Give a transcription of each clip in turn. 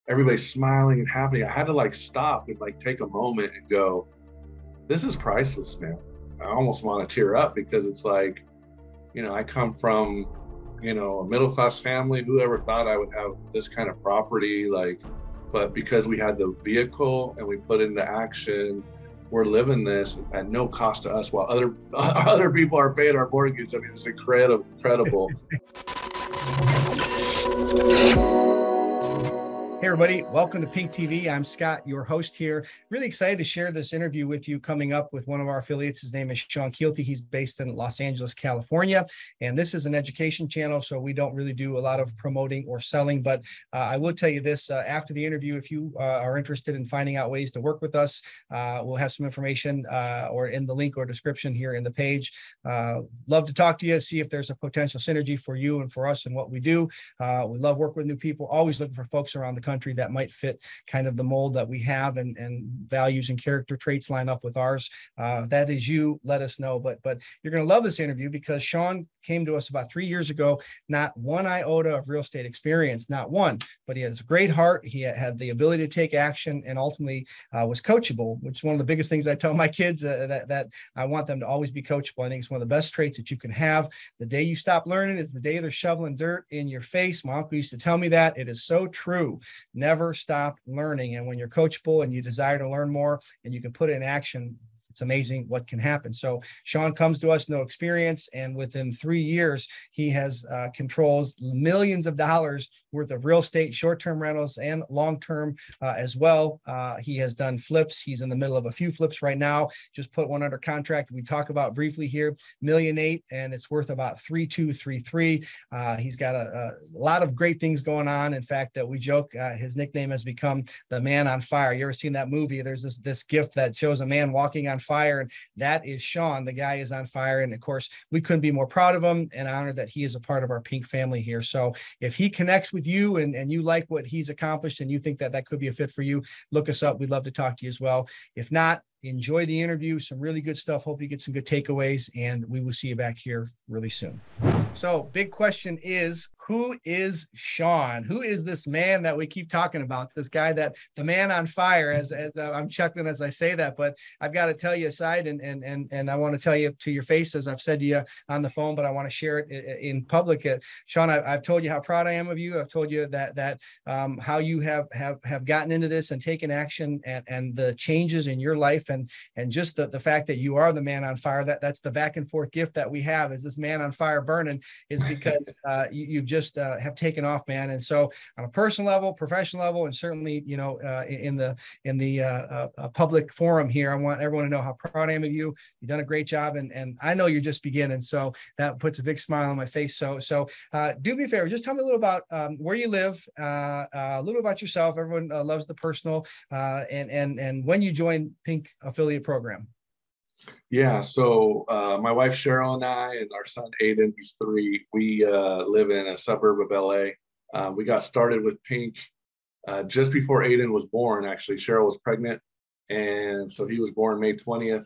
everybody's smiling and happy. I had to like stop and like take a moment and go, this is priceless, man. I almost want to tear up because it's like, I come from, a middle-class family. Who ever thought I would have this kind of property? Like, but because we had the vehicle and we put into action, we're living this at no cost to us while other people are paying our mortgage. I mean, it's incredible. Hey everybody, welcome to Pink TV. I'm Scott, your host here. Really excited to share this interview with you coming up with one of our affiliates. His name is Shawn. He's based in Los Angeles, California. And this is an education channel, so we don't really do a lot of promoting or selling. But I will tell you this, after the interview, if you are interested in finding out ways to work with us, we'll have some information or in the link or description here in the page. Love to talk to you, see if there's a potential synergy for you and for us and what we do. We love working with new people, always looking for folks around the country that might fit kind of the mold that we have and values and character traits line up with ours. That is you, let us know. But you're going to love this interview because Shawn came to us about 3 years ago, not one iota of real estate experience, not one, but he has a great heart. He had the ability to take action and ultimately was coachable, which is one of the biggest things I tell my kids that I want them to always be coachable. I think it's one of the best traits that you can have. The day you stop learning is the day they're shoveling dirt in your face. My uncle used to tell me that. It is so true. Never stop learning. And when you're coachable and you desire to learn more and you can put it in action, it's amazing what can happen. So Shawn comes to us, no experience, and within 3 years, he has controls millions of dollars worth of real estate, short-term rentals, and long-term as well. He has done flips. He's in the middle of a few flips right now. Just put one under contract. We talk about briefly here, $1.8 million, and it's worth about 3.233. He's got a lot of great things going on. In fact, we joke his nickname has become the man on fire. You ever seen that movie? There's this GIF that shows a man walking on fire, and that is Shawn. The guy is on fire, and of course we couldn't be more proud of him and honored that he is a part of our Pink family here. So if he connects with you and you like what he's accomplished and you think that could be a fit for you, look us up. We'd love to talk to you as well. If not, enjoy the interview, some really good stuff. Hope you get some good takeaways, and we will see you back here really soon. So big question is, who is Shawn? Who is this man that we keep talking about? This guy that the man on fire, as I'm chuckling as I say that, but I've got to tell you aside and I want to tell you to your face, as I've said to you on the phone, but I want to share it in public. Shawn, I've told you how proud I am of you. I've told you that how you have gotten into this and taken action and the changes in your life and just the fact that you are the man on fire. That's the back and forth gift that we have, is this man on fire burning, is because you've just have taken off, man. And so on a personal level, professional level, and certainly, in the public forum here, I want everyone to know how proud I am of you. You've done a great job, and I know you're just beginning. So that puts a big smile on my face. So do me a favor, just tell me a little about where you live, a little about yourself. Everyone loves the personal, and when you joined Pink affiliate program. Yeah, so my wife Cheryl and I and our son Aiden, he's 3, we live in a suburb of LA. We got started with Pink just before Aiden was born. Actually, Cheryl was pregnant, and so he was born May 20th,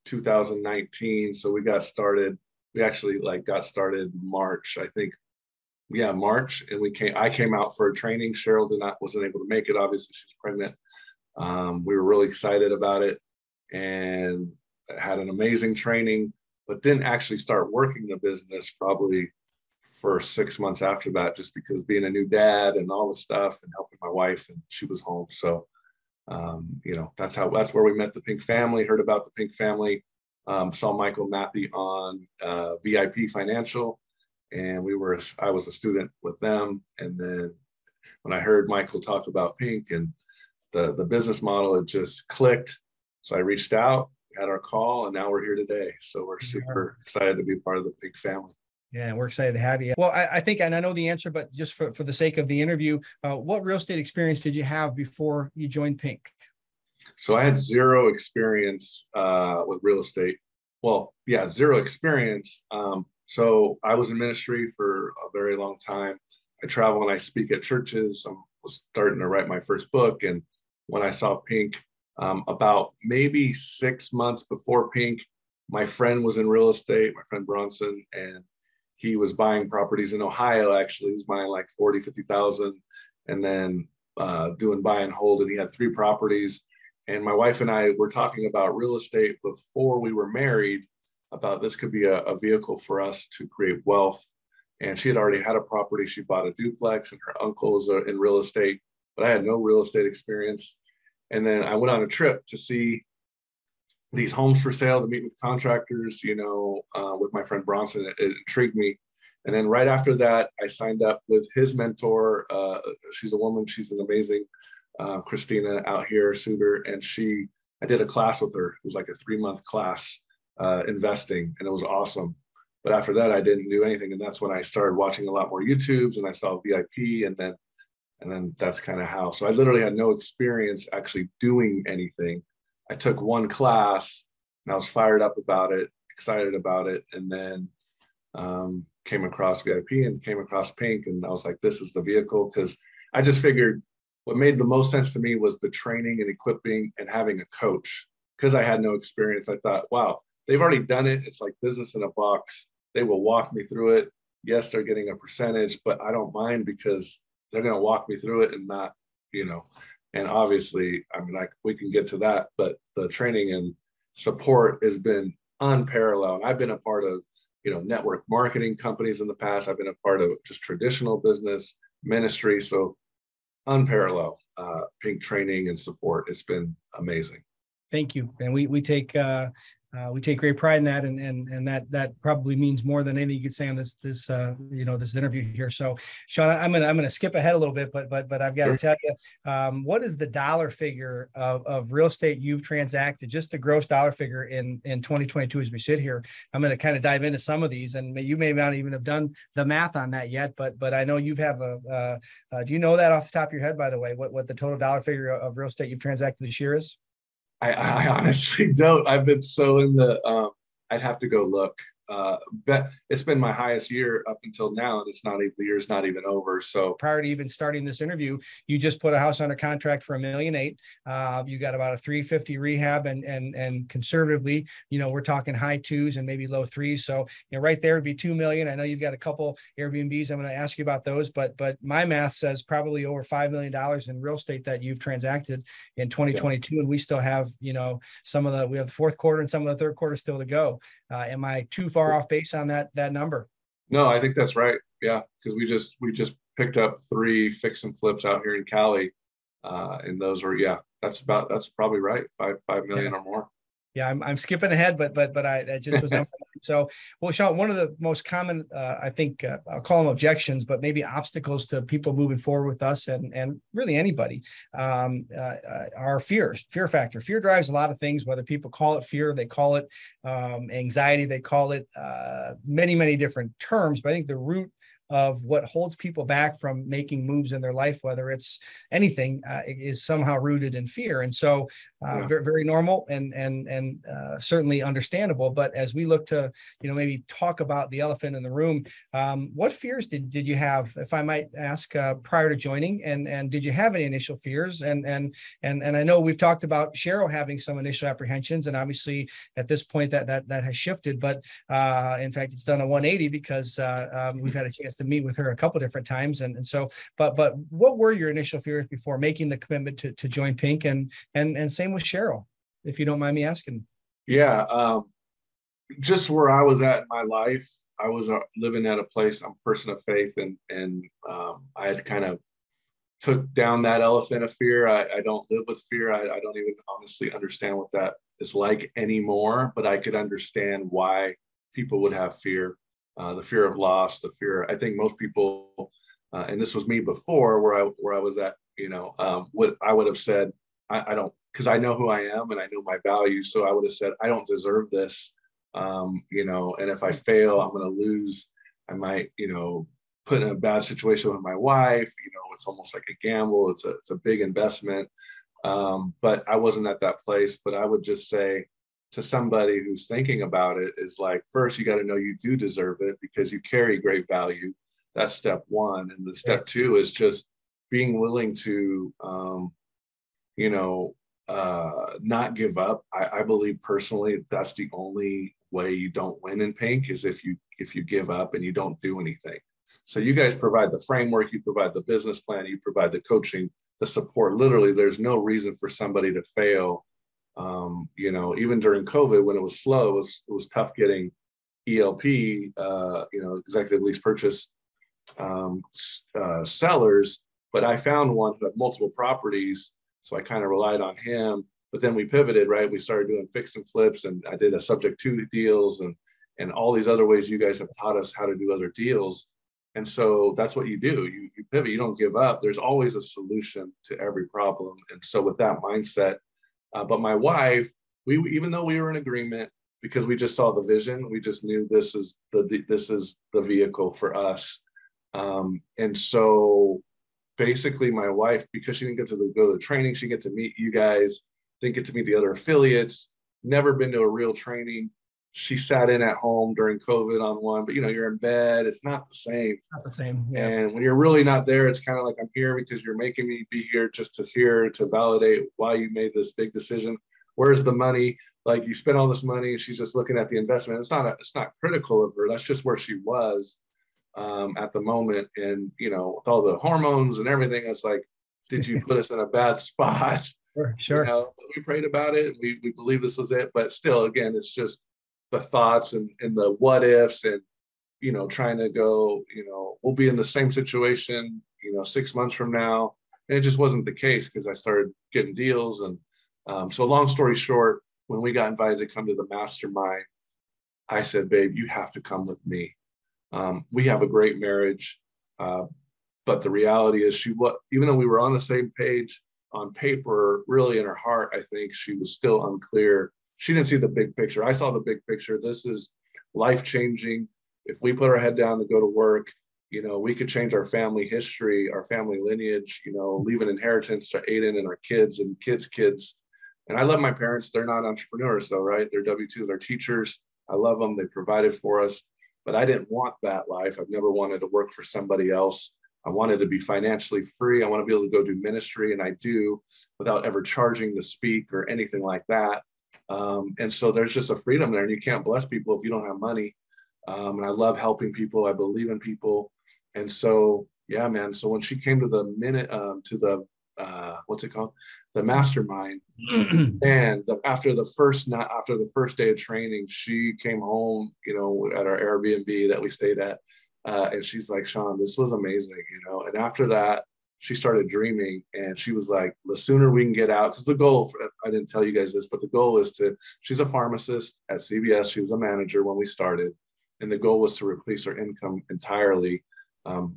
2019. So we got started. We actually got started March, I think. Yeah, March, and I came out for a training. Cheryl wasn't able to make it. Obviously, she's pregnant. We were really excited about it, and had an amazing training, but didn't actually start working the business probably for 6 months after that, just because being a new dad and all the stuff and helping my wife, and she was home. So, that's where we met the Pink family, heard about the Pink family, saw Michael Matthew on VIP Financial, and I was a student with them. And then when I heard Michael talk about Pink and the business model, it just clicked. So I reached out, had our call, and now we're here today. So we're super excited to be part of the Pink family. Yeah, we're excited to have you. Well, I think, and I know the answer, but just for the sake of the interview, what real estate experience did you have before you joined Pink? So I had zero experience with real estate. Well, yeah, zero experience. So I was in ministry for a very long time. I travel and I speak at churches. I was starting to write my first book. And when I saw Pink, about maybe 6 months before Pink, my friend was in real estate, my friend Bronson, and he was buying properties in Ohio. Actually, he was buying like 40, 50,000. And then doing buy and hold, and he had 3 properties. And my wife and I were talking about real estate before we were married, about this could be a vehicle for us to create wealth. And she had already had a property. She bought a duplex, and her uncle is in real estate, but I had no real estate experience. And then I went on a trip to see these homes for sale, to meet with contractors, with my friend Bronson. It intrigued me. And then right after that, I signed up with his mentor. She's a woman. She's an amazing Christina out here, Suter. And I did a class with her. It was like a 3-month class, investing, and it was awesome. But after that, I didn't do anything. And that's when I started watching a lot more YouTubes, and I saw VIP, and then that's kind of how. So I literally had no experience actually doing anything. I took 1 class, and I was fired up about it, excited about it, and then came across VIP and came across Pink, and I was like, this is the vehicle, because I just figured what made the most sense to me was the training and equipping and having a coach. Because I had no experience, I thought, wow, they've already done it. It's like business in a box. They will walk me through it. Yes, they're getting a percentage, but I don't mind, because they're going to walk me through it and not, and obviously, I mean, we can get to that, but the training and support has been unparalleled. I've been a part of, network marketing companies in the past. I've been a part of just traditional business ministry. So unparalleled, Pink training and support. It's been amazing. Thank you. And we take great pride in that, and that probably means more than anything you could say on this interview here. So, Shawn, I'm gonna skip ahead a little bit, but I've got to tell you, what is the dollar figure of real estate you've transacted, just the gross dollar figure in 2022 as we sit here? I'm going to kind of dive into some of these, and you may not even have done the math on that yet, but I know you have do you know that off the top of your head, by the way, what the total dollar figure of real estate you've transacted this year is? I honestly don't. I've been so in I'd have to go look. But it's been my highest year up until now, and the year's not even over. So prior to even starting this interview, you just put a house under contract for $1.8 million. You got about a 350 rehab, and conservatively, we're talking high 2s and maybe low 3s. So right there would be $2 million. I know you've got a couple Airbnbs. I'm going to ask you about those, but my math says probably over $5 million in real estate that you've transacted in 2022, and we still have we have the fourth quarter and some of the third quarter still to go. Am I too far off base on that number? No, I think that's right. Yeah, because we just picked up 3 fix and flips out here in Cali, and those are that's probably right. 5 million or more. Yeah, I'm skipping ahead, but I just was so. Well, Shawn, one of the most common, I think, I'll call them objections, but maybe obstacles to people moving forward with us, and really anybody, are fear factor. Fear drives a lot of things. Whether people call it fear, they call it anxiety, they call it many different terms. But I think the root of what holds people back from making moves in their life, whether it's anything, is somehow rooted in fear. And so very, very normal and certainly understandable. But as we look to, maybe talk about the elephant in the room, what fears did you have, if I might ask, prior to joining? And did you have any initial fears? And I know we've talked about Cheryl having some initial apprehensions, and obviously at this point that has shifted. But in fact, it's done a 180, because we've had a chance to meet with her a couple of different times. And so, but what were your initial fears before making the commitment to join Pink, and same with Cheryl, if you don't mind me asking? Yeah. Just where I was at in my life, I was living at a place. I'm a person of faith, and I had kind of took down that elephant of fear. I don't live with fear. I don't even honestly understand what that is like anymore, but I could understand why people would have fear. The fear of loss, the fear. I think most people, and this was me before, where I was at. What I would have said, I don't, because I know who I am and I know my value. So I would have said, I don't deserve this. And if I fail, I'm going to lose. I might, put in a bad situation with my wife. It's almost like a gamble. It's a big investment. But I wasn't at that place. But I would just say, to somebody who's thinking about it, is like, first, you got to know you do deserve it, because you carry great value. That's step 1. And the step 2 is just being willing to, not give up. I believe personally, that's the only way you don't win in Pink, is if you give up and you don't do anything. So you guys provide the framework, you provide the business plan, you provide the coaching. the support. Literally, there's no reason for somebody to fail. Even during COVID, when it was slow, it was tough getting ELP, executive lease purchase sellers. But I found one who had multiple properties, so I kind of relied on him. But then we pivoted, right? We started doing fix and flips, and I did a subject to deals and all these other ways you guys have taught us how to do other deals. And so that's what you do. You pivot. You don't give up. There's always a solution to every problem. And so with that mindset, but my wife, even though we were in agreement, because we just saw the vision, we just knew this is the vehicle for us. And so basically my wife, because she didn't get to go to the training, she get to meet you guys, didn't get to meet the other affiliates, never been to a real training. She sat in at home during COVID on one, but you're in bed. It's not the same. Not the same. Yeah. And when you're really not there, it's kind of like, I'm here because you're making me be here just to validate why you made this big decision. Where's the money? Like, you spent all this money. She's just looking at the investment. It's not critical of her. That's just where she was at the moment. And, with all the hormones and everything, it's like, did you put us in a bad spot? Sure. We prayed about it. We believe this was it. But still, again, it's just the thoughts and the what ifs and, trying to go, we'll be in the same situation, 6 months from now. And it just wasn't the case because I started getting deals. And so long story short, when we got invited to come to the mastermind, I said, babe, you have to come with me. We have a great marriage. But the reality is even though we were on the same page on paper, really in her heart, I think she was still unclear. She didn't see the big picture. I saw the big picture. This is life-changing. If we put our head down to go to work, we could change our family history, our family lineage, leave an inheritance to Aiden and our kids and kids. And I love my parents. They're not entrepreneurs though, right? They're W-2s, they're teachers. I love them. They provided for us, but I didn't want that life. I've never wanted to work for somebody else. I wanted to be financially free. I want to be able to go do ministry, and I do, without ever charging to speak or anything like that. And so there's just a freedom there, and you can't bless people if you don't have money. And I love helping people. I believe in people. And so, yeah, man. So when she came to the what's it called? The mastermind. And after the first day of training, she came home, at our Airbnb that we stayed at. And she's like, Shawn, this was amazing, And after that, she started dreaming, and she was like, the sooner we can get out, because the goal, I didn't tell you guys this, but the goal is she's a pharmacist at CVS. She was a manager when we started. And the goal was to replace her income entirely.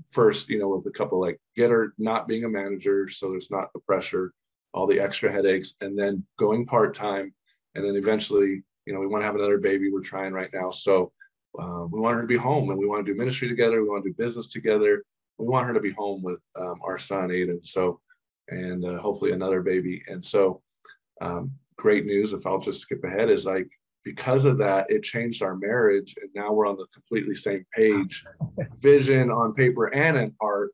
First, with a couple, like, get her not being a manager, so there's not the pressure, all the extra headaches, and then going part-time. And then eventually, we want to have another baby. We're trying right now. So we want her to be home, and we want to do ministry together. We want to do business together. We want her to be home with our son, Aiden. So, and hopefully another baby. And so great news, if I'll just skip ahead, is like, because of that, it changed our marriage. And now we're on the completely same page, vision on paper and in art.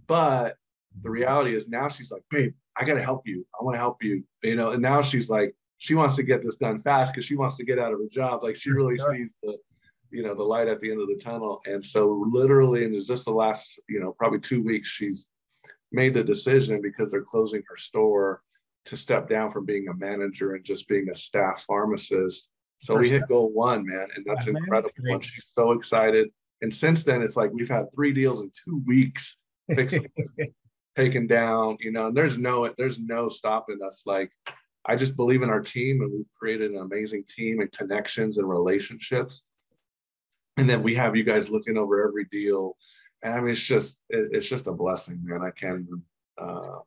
But the reality is now she's like, babe, I got to help you. I want to help you, and now she's like, she wants to get this done fast because she wants to get out of her job. Like, she really sees the light at the end of the tunnel. And so literally, and it's just the last, probably 2 weeks, she's made the decision, because they're closing her store, to step down from being a manager and just being a staff pharmacist. So we hit goal one, man. And that's incredible. And she's so excited. And since then, it's like, we've had 3 deals in 2 weeks, fixed, taken down, and there's no stopping us. Like, I just believe in our team, and we've created an amazing team and connections and relationships. And then we have you guys looking over every deal. And I mean, it's just a blessing, man. I can't even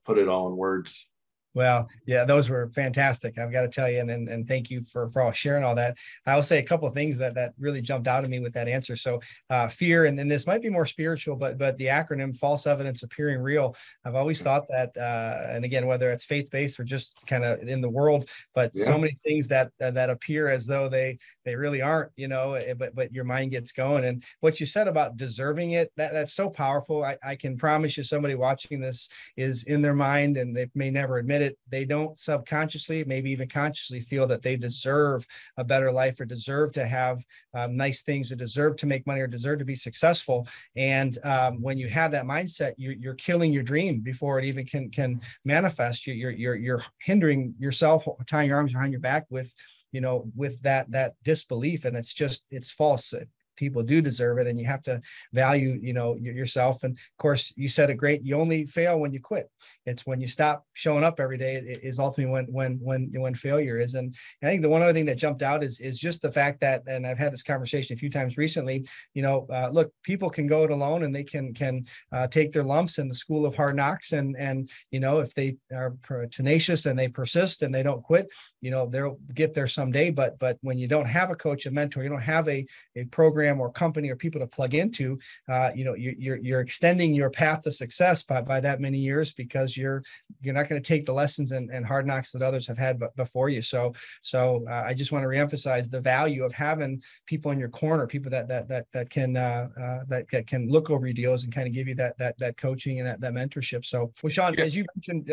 put it all in words. Well, yeah, those were fantastic. I've got to tell you, and thank you for all sharing all that. I'll say a couple of things that really jumped out at me with that answer. So fear, and this might be more spiritual, but the acronym false evidence appearing real. I've always thought that, and again, whether it's faith-based or just kind of in the world, but so many things that appear as though they really aren't, but your mind gets going. And what you said about deserving it, that's so powerful. I can promise you somebody watching this is in their mind, and they may never admit it, they don't subconsciously, maybe even consciously feel that they deserve a better life or deserve to have nice things or deserve to make money or deserve to be successful. And when you have that mindset, you're killing your dream before it even can manifest. You're hindering yourself, tying your arms behind your back with that disbelief, and it's false. People do deserve it, and you have to value yourself. And of course, you said it great, you only fail when you quit. It's when you stop showing up every day is ultimately when failure is. And I think the one other thing that jumped out is just the fact that, and I've had this conversation a few times recently, look, people can go it alone, and they can take their lumps in the school of hard knocks, and if they are tenacious and they persist and they don't quit, they'll get there someday. But when you don't have a coach, a mentor, you don't have a program or company or people to plug into, you're extending your path to success by that many years, because you're not going to take the lessons and hard knocks that others have had before you. So I just want to reemphasize the value of having people in your corner, people that can look over your deals and kind of give you that coaching and that mentorship. So, well, Shawn, as you mentioned,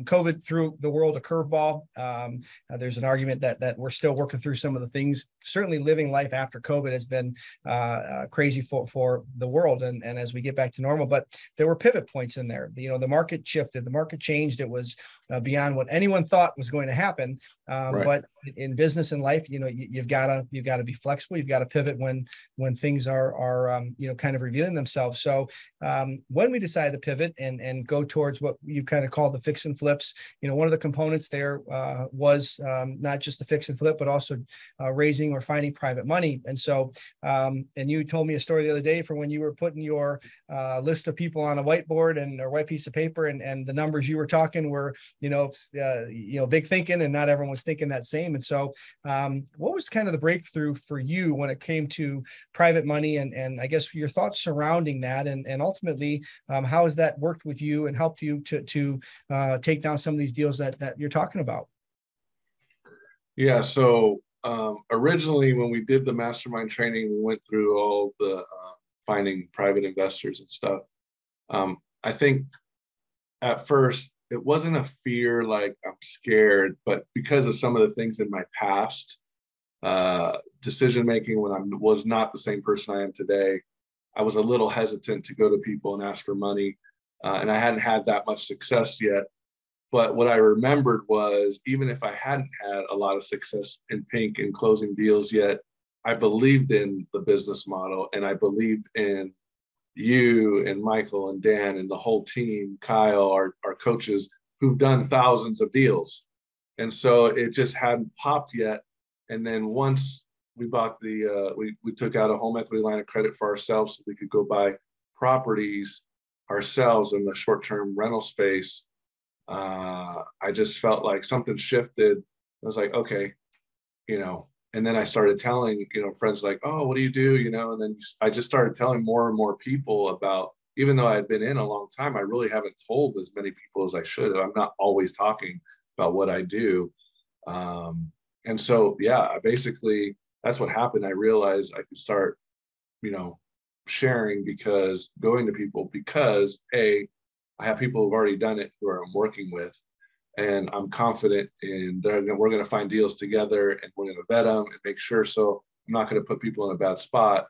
COVID threw the world a curveball. There's an argument that we're still working through some of the things. Certainly, living life after COVID has been crazy for the world, and as we get back to normal. But there were pivot points in there. The market shifted, the market changed. It was beyond what anyone thought was going to happen. Right. But in business and life, you've got to be flexible. You've got to pivot when things are kind of revealing themselves. So when we decided to pivot and go towards what you kind of call the fix and flips, one of the components there was not just the fix and flip, but also raising or finding private money. And so, and you told me a story the other day for when you were putting your list of people on a whiteboard and a white piece of paper, and the numbers you were talking were, big thinking, and not everyone was thinking that same. And so what was kind of the breakthrough for you when it came to private money, and I guess your thoughts surrounding that, and ultimately how has that worked with you and helped you to take down some of these deals that you're talking about? Yeah. So originally, when we did the mastermind training, we went through all the finding private investors and stuff. I think at first it wasn't a fear like I'm scared, but because of some of the things in my past, decision making when I was not the same person I am today, I was a little hesitant to go to people and ask for money, and I hadn't had that much success yet. But what I remembered was, even if I hadn't had a lot of success in Pink and closing deals yet, I believed in the business model, and I believed in you and Michael and Dan and the whole team, Kyle, our coaches, who've done thousands of deals. And so it just hadn't popped yet. And then once we bought we took out a home equity line of credit for ourselves so we could go buy properties ourselves in the short-term rental space, I just felt like something shifted. I was like, okay, and then I started telling, friends like, oh, what do you do? And then I just started telling more and more people about, even though I had been in a long time, I really haven't told as many people as I should. I'm not always talking about what I do. And so, yeah, basically that's what happened. I realized I could start, sharing, going to people, because I have people who've already done it who I'm working with. And I'm confident we're going to find deals together, and we're going to vet them and make sure. So I'm not going to put people in a bad spot.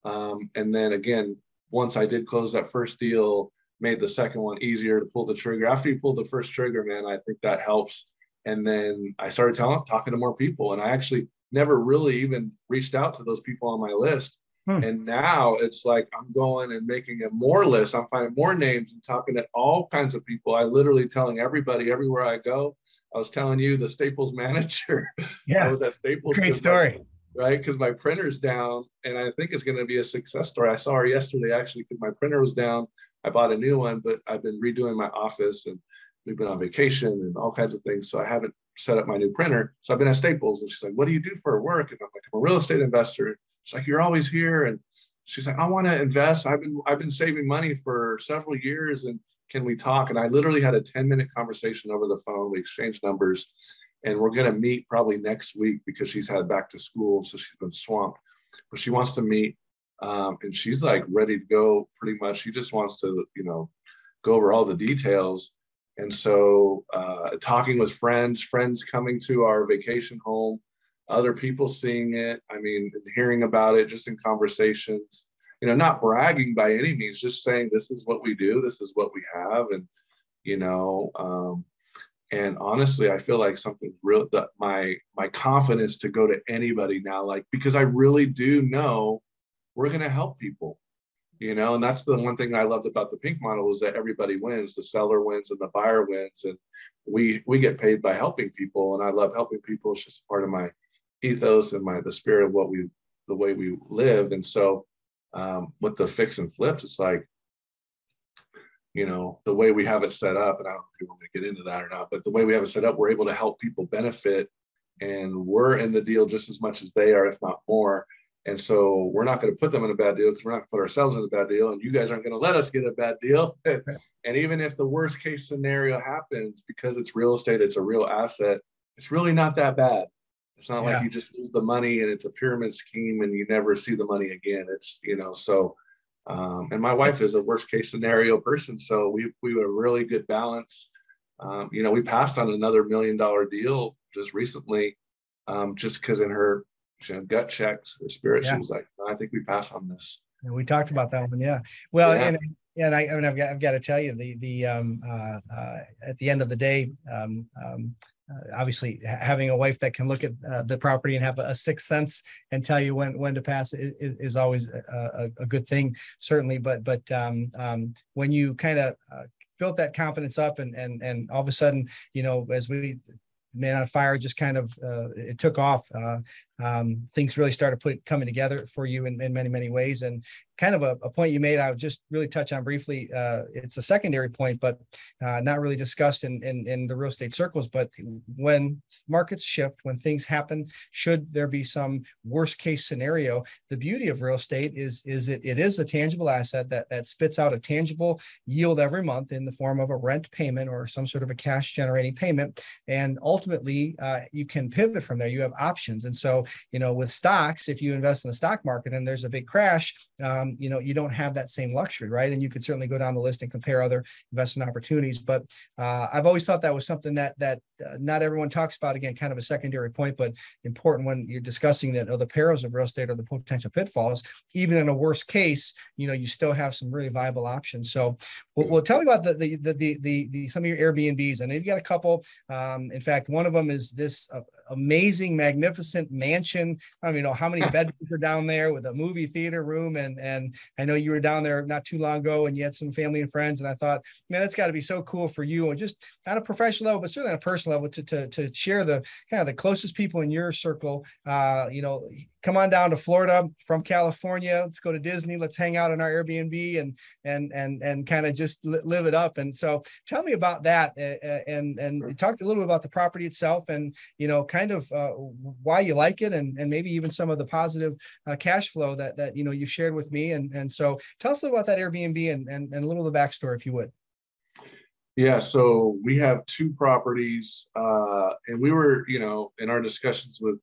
And then again, once I did close that first deal, made the second one easier to pull the trigger. After you pull the first trigger, man, I think that helps. And then I started talking to more people, and I actually never really even reached out to those people on my list. And now it's like I'm going and making a more list. I'm finding more names and talking to all kinds of people. I literally telling everybody everywhere I go. I was telling you, the Staples manager. Yeah, I was at Staples. Great story. Right, because my printer's down, and I think it's going to be a success story. I saw her yesterday, actually, because my printer was down. I bought a new one, but I've been redoing my office, and we've been on vacation and all kinds of things. So I haven't set up my new printer. So I've been at Staples, and she's like, what do you do for work? And I'm like, I'm a real estate investor. She's like, you're always here. And she's like, I want to invest. I've been saving money for several years, and can we talk? And I literally had a 10-minute conversation over the phone. We exchanged numbers, and we're going to meet probably next week because she's had back to school. So she's been swamped, but she wants to meet. And she's like ready to go pretty much. She just wants to, go over all the details. And so talking with friends coming to our vacation home, other people seeing it, I mean, hearing about it just in conversations, not bragging by any means, just saying, this is what we do, this is what we have. And, and honestly, I feel like something's real, that my confidence to go to anybody now, like, because I really do know we're going to help people. And that's the one thing I loved about the Pink model, is that everybody wins. The seller wins and the buyer wins, and we get paid by helping people. And I love helping people. It's just part of my ethos and the spirit of the way we live. And so with the fix and flips, it's like, the way we have it set up, and I don't know if you want me to get into that or not, but the way we have it set up, we're able to help people benefit, and we're in the deal just as much as they are, if not more. And so we're not going to put them in a bad deal, because we're not going to put ourselves in a bad deal, and you guys aren't going to let us get a bad deal. And even if the worst case scenario happens, because it's real estate, it's a real asset, it's really not that bad. It's not like you just lose the money and it's a pyramid scheme and you never see the money again. It's, so, and my wife is a worst case scenario person. So we have a really good balance. We passed on another $1 million deal just recently, just because in her gut checks, her spirit, she was like, I think we pass on this. And we talked about that one. Yeah. Well, and I've got to tell you, at the end of the day, obviously having a wife that can look at the property and have a sixth sense and tell you when to pass is always a good thing, certainly. But when you kind of built that confidence up, and all of a sudden, as we Man on Fire just kind of it took off. Things really started coming together for you in many, many ways. And kind of a point you made, I would just really touch on briefly. It's a secondary point, but not really discussed in the real estate circles. But when markets shift, when things happen, should there be some worst case scenario, the beauty of real estate is it is a tangible asset that spits out a tangible yield every month in the form of a rent payment or some sort of a cash generating payment. And ultimately, you can pivot from there. You have options. And so, with stocks, if you invest in the stock market and there's a big crash, you don't have that same luxury, right? And you could certainly go down the list and compare other investment opportunities. But I've always thought that was something that not everyone talks about. Again, kind of a secondary point, but important when you're discussing the perils of real estate or the potential pitfalls. Even in a worst case, you still have some really viable options. So, well, tell me about the some of your Airbnbs. I know you've got a couple. In fact, one of them is this amazing, magnificent mansion. I don't even know how many bedrooms are down there, with a movie theater room. And I know you were down there not too long ago, and you had some family and friends. And I thought, man, that's got to be so cool for you, and just on a professional level, but certainly on a personal level, to share the kind of the closest people in your circle. Come on down to Florida from California. Let's go to Disney. Let's hang out in our Airbnb and kind of just live it up. And so, tell me about that, and talk a little bit about the property itself, and kind of why you like it, and maybe even some of the positive cash flow that you've shared with me. And so, tell us a little about that Airbnb and a little of the backstory, if you would. Yeah, so we have two properties, and we were, in our discussions with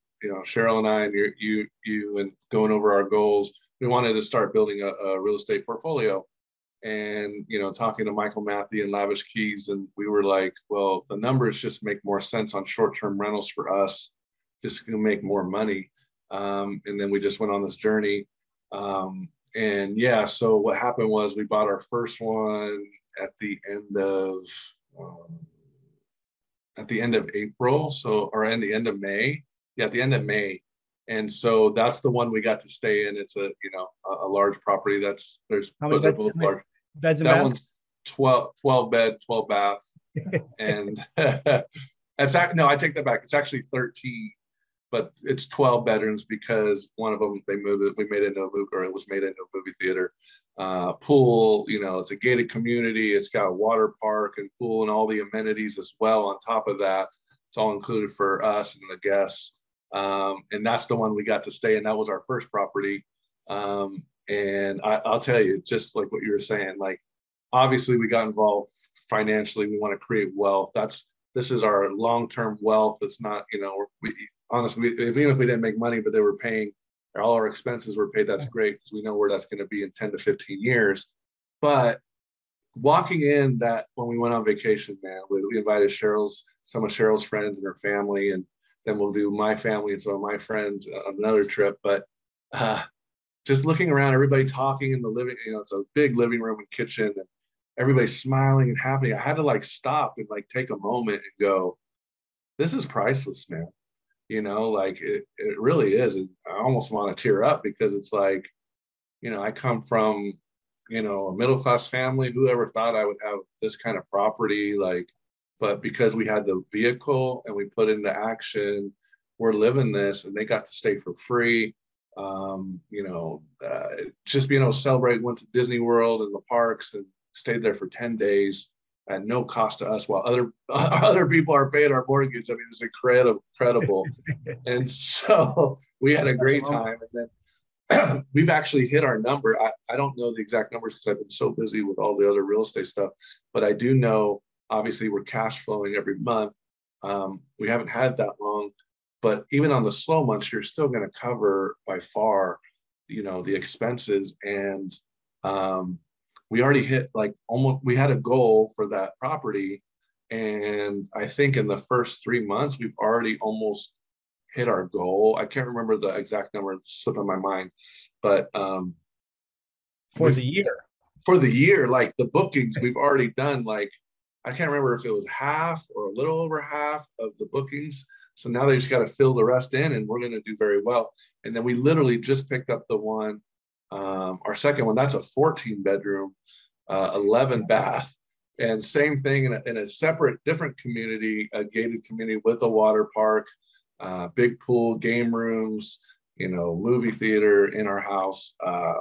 Cheryl and I, and you and going over our goals, we wanted to start building a real estate portfolio. And talking to Michael Matthew and Lavish Keys, and we were like, well, the numbers just make more sense on short-term rentals for us, just gonna make more money. And then we just went on this journey. And yeah, so what happened was we bought our first one at the end of April, or at the end of May. Yeah, at the end of May. And so that's the one we got to stay in. It's a large property. There's they're both large. Beds and that baths? One's 12 bed, 12 bath. And I take that back. It's actually 13, but it's 12 bedrooms because one of them we made it into it was made into a movie theater. Pool, it's a gated community. It's got a water park and pool and all the amenities as well. On top of that, it's all included for us and the guests. And that's the one we got to stay in. That was our first property. And I'll tell you, just like what you were saying, like, obviously we got involved financially. We want to create wealth. This is our long-term wealth. It's not, honestly, even if we didn't make money, but they were paying, all our expenses were paid, that's great, because we know where that's going to be in 10 to 15 years. But walking in that when we went on vacation, man, we invited some of Cheryl's friends and her family, and then we'll do my family and some of my friends on another trip. But uh, just looking around, everybody talking in the living, it's a big living room and kitchen, and everybody's smiling and happy. I had to like stop and like take a moment and go, this is priceless, man. Like it really is. And I almost want to tear up because it's like, I come from, a middle-class family. Who ever thought I would have this kind of property? Like, but because we had the vehicle and we put into action, we're living this, and they got to stay for free. Just being able to celebrate, went to Disney World and the parks and stayed there for 10 days at no cost to us, while other people are paying our mortgage. I mean, it's incredible. And so we had a great time. And then we've actually hit our number. I don't know the exact numbers because I've been so busy with all the other real estate stuff, but I do know, obviously, we're cash flowing every month. We haven't had that long, but even on the slow months, you're still going to cover by far, the expenses. And we already hit we had a goal for that property. And I think in the first 3 months, we've already almost hit our goal. I can't remember the exact number, it's slipping my mind, but for the year, like the bookings we've already done, like I can't remember if it was half or a little over half of the bookings. So now they just got to fill the rest in, and we're going to do very well. And then we literally just picked up the one, our second one. That's a 14-bedroom, 11 bath, and same thing in a separate, different community, a gated community with a water park, big pool, game rooms, movie theater in our house.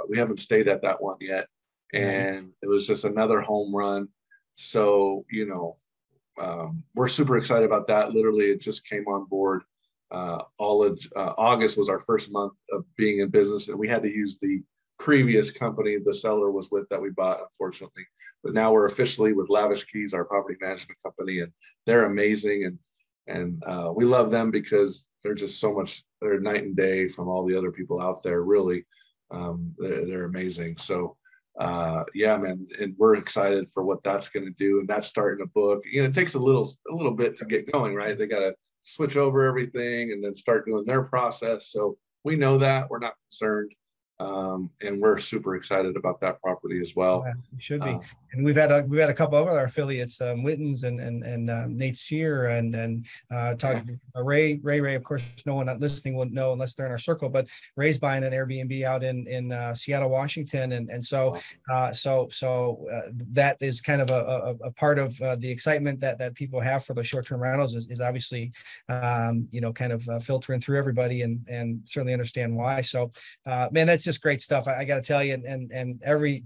We haven't stayed at that one yet, and it was just another home run. So, we're super excited about that. Literally, it just came on board. August was our first month of being in business, and we had to use the previous company the seller was with that we bought, unfortunately. But now we're officially with Lavish Keys, our property management company, and they're amazing. And we love them because they're just they're night and day from all the other people out there. Really, they're amazing. So yeah, man, and we're excited for what that's going to do. And that's starting to book. It takes a little bit to get going, right? They got to switch over everything and then start doing their process. So we know that, we're not concerned. And we're super excited about that property as well. Yeah, you should be. And we've had a couple of other affiliates, Wittens and Nate Sear and Ray. Of course, no one not listening will know unless they're in our circle. But Ray's buying an Airbnb out in Seattle, Washington, and so that is kind of a part of the excitement that people have for the short-term rentals is obviously kind of filtering through everybody and certainly understand why. So man, that's just great stuff. I got to tell you, and every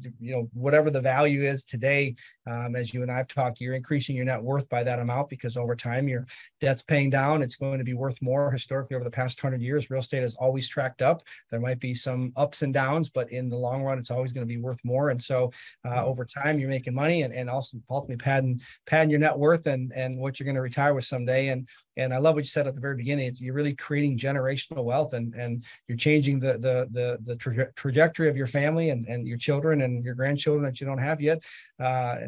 whatever the value is today, as you and I've talked, you're increasing your net worth by that amount because over time your debt's paying down. It's going to be worth more. Historically, over the past 100 years, real estate has always tracked up. There might be some ups and downs, but in the long run, it's always going to be worth more. And so over time, you're making money and also ultimately padding your net worth and what you're going to retire with someday. And I love what you said at the very beginning. You're really creating generational wealth, and you're changing the trajectory of your family and your children and your grandchildren that you don't have yet.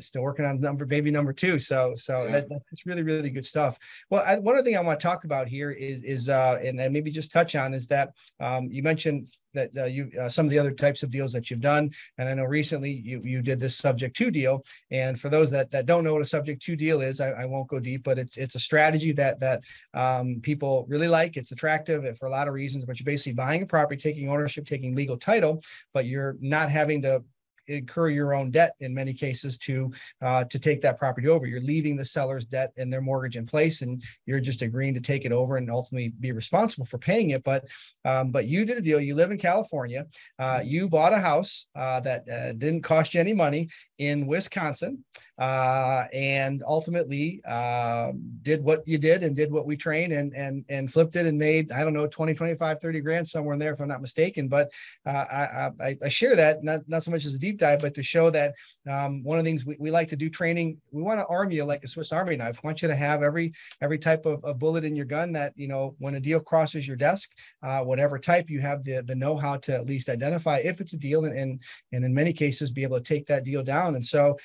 Still working on baby number 2. So yeah. That's really, really good stuff. Well, one other thing I want to talk about here is and maybe just touch on is that you mentioned that you some of the other types of deals that you've done, and I know recently you did this subject to deal. And for those that don't know what a subject to deal is, I won't go deep, but it's a strategy that people really like. It's attractive for a lot of reasons, but you're basically buying a property, taking ownership, taking legal title, but you're not having to incur your own debt in many cases to take that property over. You're leaving the seller's debt and their mortgage in place, and you're just agreeing to take it over and ultimately be responsible for paying it. But you did a deal. You live in California. You bought a house that didn't cost you any money in Wisconsin, and ultimately did what you did and did what we trained and flipped it and made, I don't know, 20, 25, 30 grand somewhere in there, if I'm not mistaken. But I share that not so much as a deep deep dive, but to show that one of the things we like to do training, we want to arm you like a Swiss Army knife. We want you to have every type of bullet in your gun that, when a deal crosses your desk, whatever type, you have the know-how to at least identify if it's a deal, and in many cases be able to take that deal down. And so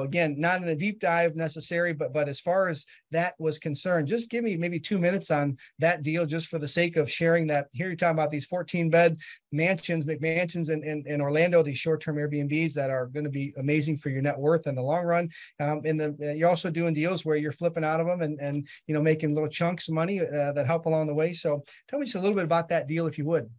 again, not in a deep dive necessary, but as far as that was concerned, just give me maybe 2 minutes on that deal, just for the sake of sharing that. Here you're talking about these 14-bed McMansions in Orlando, these short-term Airbnbs that are going to be amazing for your net worth in the long run. You're also doing deals where you're flipping out of them and making little chunks of money that help along the way. So tell me just a little bit about that deal, if you would.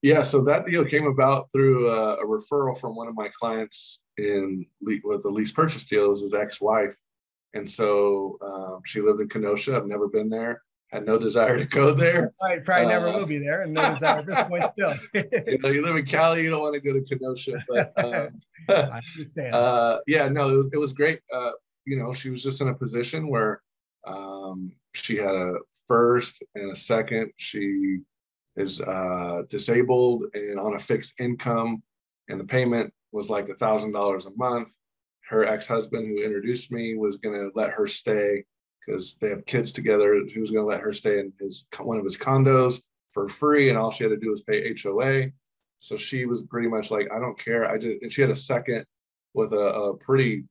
Yeah, so that deal came about through a referral from one of my clients with the lease purchase deal. It was his ex-wife. And so she lived in Kenosha. I've never been there, had no desire to go there. Right, probably never will be there, and no desire at this point still. You live in Cali, you don't want to go to Kenosha. But I understand. Yeah, no, it was great. She was just in a position where she had a first and a second. She is disabled and on a fixed income, and the payment was like $1,000 a month. Her ex-husband, who introduced me, was going to let her stay because they have kids together. He was going to let her stay in one of his condos for free, and all she had to do was pay HOA. So she was pretty much like, I don't care. And she had a second with a pretty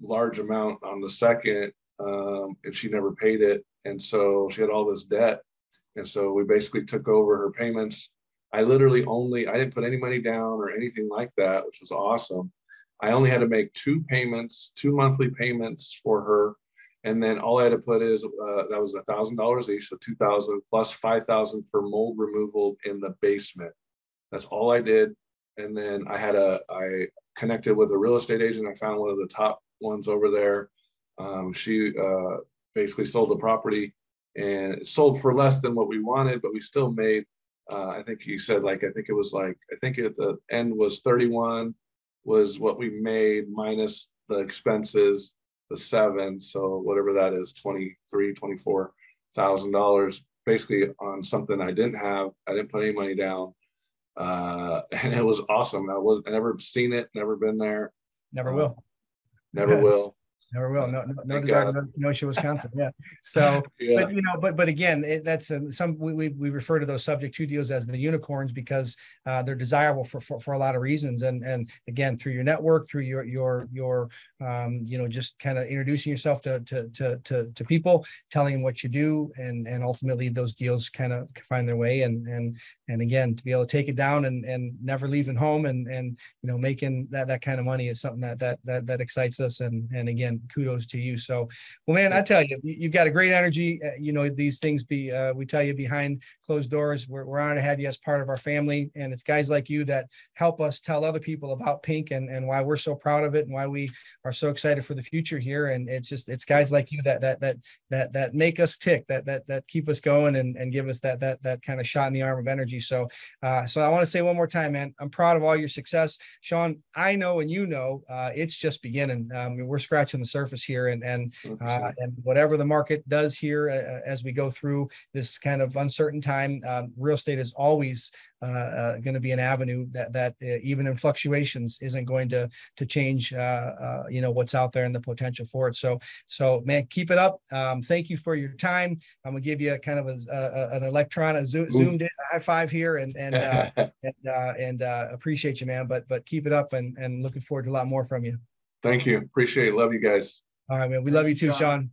large amount on the second, and she never paid it. And so she had all this debt. And so we basically took over her payments. I didn't put any money down or anything like that, which was awesome. I only had to make two monthly payments for her. And then all I had to put is, that was $1,000 each, so $2,000 plus $5,000 for mold removal in the basement. That's all I did. And then I connected with a real estate agent. I found one of the top ones over there. She basically sold the property, and it sold for less than what we wanted, but we still made, I think he said, I think at the end was 31 was what we made minus the expenses, the 7. So whatever that is, $24,000, basically on something I didn't have. I didn't put any money down. And it was awesome. I never seen it, never been there. Never will. Never will. Never will. No desire to go to Kenosha, Wisconsin. Yeah. So, yeah. But again, that's we refer to those subject to deals as the unicorns because they're desirable for a lot of reasons. And again, through your network, through your just kind of introducing yourself to people, telling them what you do, and ultimately those deals kind of find their way. And again, to be able to take it down and never leaving home and making that kind of money is something that excites us. And again, kudos to you. So, well, man, I tell you, you've got a great energy. These things we tell you behind closed doors. We're honored to have you as part of our family. And it's guys like you that help us tell other people about Pink and why we're so proud of it and why we are so excited for the future here. And it's guys like you that make us tick, that keep us going and give us that kind of shot in the arm of energy. So I want to say one more time, man, I'm proud of all your success. Shawn, I know, and it's just beginning. We're scratching the surface here, and whatever the market does here as we go through this kind of uncertain time, real estate is always going to be an avenue that even in fluctuations isn't going to change what's out there and the potential for it. So man, keep it up. Thank you for your time. I'm gonna give you kind of an electronic zoomed in high five here and appreciate you, man, but keep it up and looking forward to a lot more from you. Thank you. Appreciate it. Love you guys. All right, man. We love you too, Shawn.